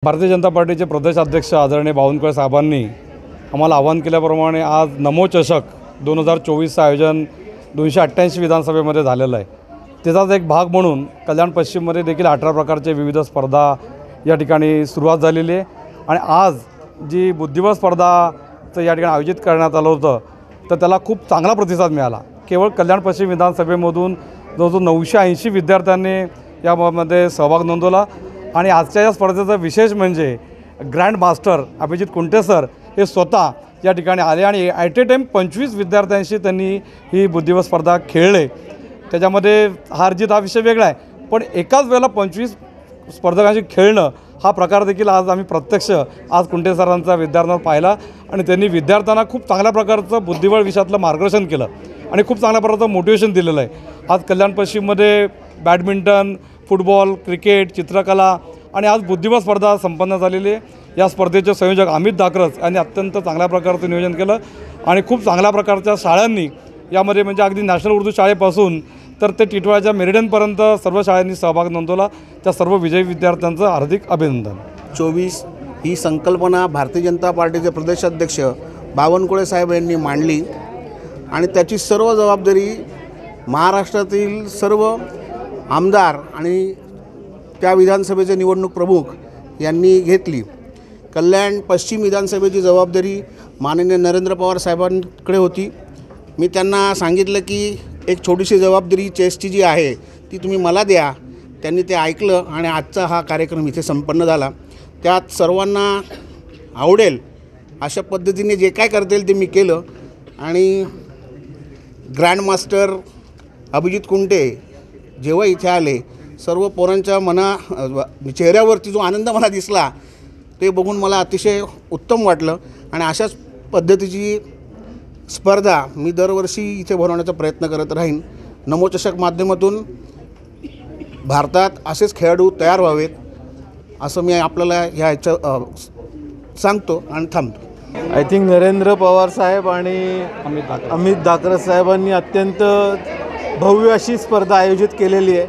भारतीय जनता पार्टीचे प्रदेशाध्यक्ष आदरणीय बावनकुळे साहेबांनी आम्हाला आवाहन केल्याप्रमाणे आज नमो चषक 2024चं आयोजन 288 विधानसभेमध्ये झालेलं आहे। त्याचाच एक भाग म्हणून कल्याण पश्चिममध्ये देखील 18 प्रकारचे विविध स्पर्धा या ठिकाणी सुरुवात झालेली आहे। आणि आज जी बुद्धिबळ स्पर्धाचं या ठिकाणी आयोजित करण्यात आलं होतं तर त्याला खूप चांगला प्रतिसाद मिळाला। केवळ कल्याण पश्चिम विधानसभेमधून जवळजवळ 980 विद्यार्थ्यांनी यामध्ये सहभाग नोंदवला। आणि आजच्या या स्पर्धेचा विशेष म्हणजे grand master Abhijit Kunte sir हे स्वतः या ठिकाणी आले आणि ॲट ए टाईम 25 विद्यार्थ्यांशी त्यांनी ही बुद्धिबळ स्पर्धा खेळले। त्याच्यामध्ये हार जीत हा विषय वेगळा आहे, पण एकाच वेळेला 25 स्पर्धकांशी खेळणं हा प्रकार देखील आज आम्ही प्रत्यक्ष आज कुंटे सरांचा विद्यार्थ्यांना पाहिला आणि त्यांनी विद्यार्थ्यांना खूप चांगल्या प्रकारचं बुद्धिबळ विषयातलं मार्गदर्शन केलं आणि खूप चांगल्या प्रकारचं मोटिवेशन दिलेलं आहे। आज कल्याण पश्चिममध्ये बॅडमिंटन, फुटबॉल, क्रिकेट, चित्रकला आणि आज बुद्धिबळ स्पर्धा संपन्न झालेली आहे। या स्पर्धेचे संयोजक अमित दाकरस यांनी अत्यंत चांगल्या प्रकारचं नियोजन केलं आणि खूप चांगल्या प्रकारच्या शाळांनी यामध्ये म्हणजे अगदी नॅशनल उर्दू शाळेपासून तर ते टिटवाळ्याच्या मेरिडियनपर्यंत सर्व शाळांनी सहभाग नोंदवला। त्या सर्व विजयी विद्यार्थ्यांचं हार्दिक अभिनंदन। 24 ही संकल्पना भारतीय जनता पार्टीचे प्रदेशाध्यक्ष बावनकुळे साहेब यांनी मांडली आणि त्याची सर्व जबाबदारी महाराष्ट्रातील सर्व आमदार आणि त्या विधानसभेचे निवडणूक प्रमुख यांनी घेतली। कल्याण पश्चिम विधानसभेची जबाबदारी माननीय नरेंद्र पवार साहेबांकडे होती। मी त्यांना सांगितलं की एक छोटीशी जबाबदारी चेसची जी आहे ती तुम्ही मला द्या। त्यांनी ते ऐकलं आणि आजचा हा कार्यक्रम इथे संपन्न झाला। त्यात सर्वांना आवडेल अशा पद्धतीने जे काय करता येईल ते मी केलं आणि ग्रँड मास्टर अभिजित कुंटे जेव्हा इथे आले सर्व पोरांच्या चेहऱ्यावरती जो आनंद मला दिसला ते बघून मला अतिशय उत्तम वाटलं आणि अशाच पद्धतीची स्पर्धा मी दरवर्षी इथे भरवण्याचा प्रयत्न करत राहीन। नमो चषक माध्यमातून भारतात असेच खेळाडू तयार व्हावेत असं मी आपल्याला ह्या सांगतो आणि थांबतो। आय थिंक नरेंद्र पवार साहेब आणि अमित दाकरस साहेबांनी अत्यंत भव्य अशी स्पर्धा आयोजित केलेली आहे।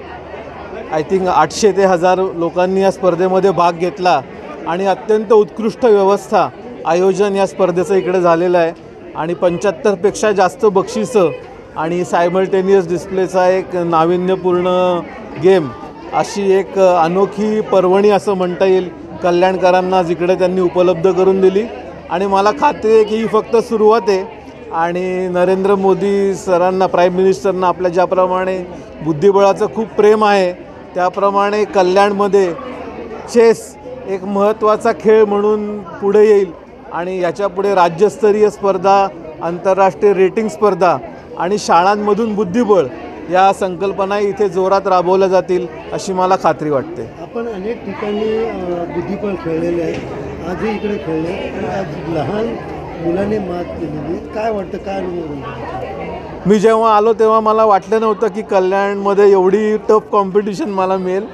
आय थिंक 800 ते 1000 लोकांनी या स्पर्धेमध्ये भाग घेतला आणि अत्यंत उत्कृष्ट व्यवस्था आयोजन या स्पर्धेचं इकडे झालेलं आहे आणि 75 पेक्षा जास्त बक्षिसं आणि सायमल्टेनियस डिस्प्लेचा एक नाविन्यपूर्ण गेम अशी एक अनोखी पर्वणी असं म्हणता येईल कल्याणकरांना जिकडे त्यांनी उपलब्ध करून दिली। आणि मला खात्री आहे की ही फक्त सुरुवात आहे आणि नरेंद्र मोदी सरांना प्राईम मिनिस्टरना आपल्या ज्याप्रमाणे बुद्धिबळाचं खूप प्रेम आहे त्याप्रमाणे कल्याणमध्ये चेस एक महत्त्वाचा खेळ म्हणून पुढे येईल आणि याच्यापुढे राज्यस्तरीय स्पर्धा, आंतरराष्ट्रीय रेटिंग स्पर्धा आणि शाळांमधून बुद्धिबळ या संकल्पना इथे जोरात राबवल्या जातील अशी मला खात्री वाटते। आपण अनेक ठिकाणी बुद्धिबळ खेळलेले आहे, आजही इकडे खेळले आणि आज लहान मुलाने मात केलेली। काय वाटतं, काय अनुभव? मी जेव्हा आलो तेव्हा मला वाटलं नव्हतं की कल्याणमध्ये एवढी टफ कॉम्पिटिशन मला मिळेल,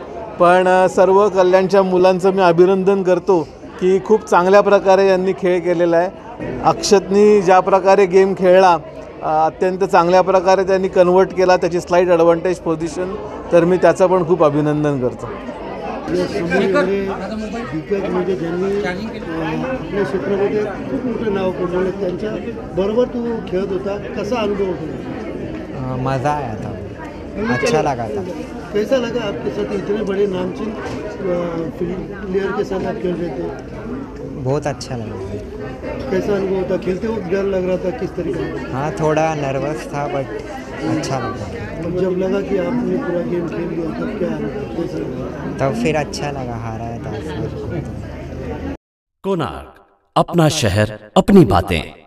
पण सर्व कल्याणच्या मुलांचं मी अभिनंदन करतो की खूप चांगल्या प्रकारे यांनी खेळ केलेला आहे। अक्षतनी ज्या प्रकारे गेम खेळला अत्यंत चांगल्या प्रकारे त्यांनी कन्वर्ट केला त्याची स्लाईड ॲडव्हान्टेज पोझिशन, तर मी त्याचं पण खूप अभिनंदन करतो। म्हणजे ज्यांनी आपल्या क्षेत्रामध्ये खूप मोठं नाव कोणलं त्यांच्या बरोबर तू खेळत होता, कसा अनुभव होता? मज़ा आया था, अच्छा लगा था। कैसा लगा आपके साथ इतने बड़े नामचीन प्लेयर के साथ आप खेल रहे थे? बहुत अच्छा लगा। कैसा अनुभव होता? खेलते वक्त डर लग रहा था किस तरीके से? हाँ, थोड़ा नर्वस था बट अच्छा लगा। जब लगा कि आपने पूरा गेम खेल लिया तब क्या कैसा लगा? तब फिर अच्छा लगा, हारा था। कोणार्क, अपना शहर, अपनी बातें।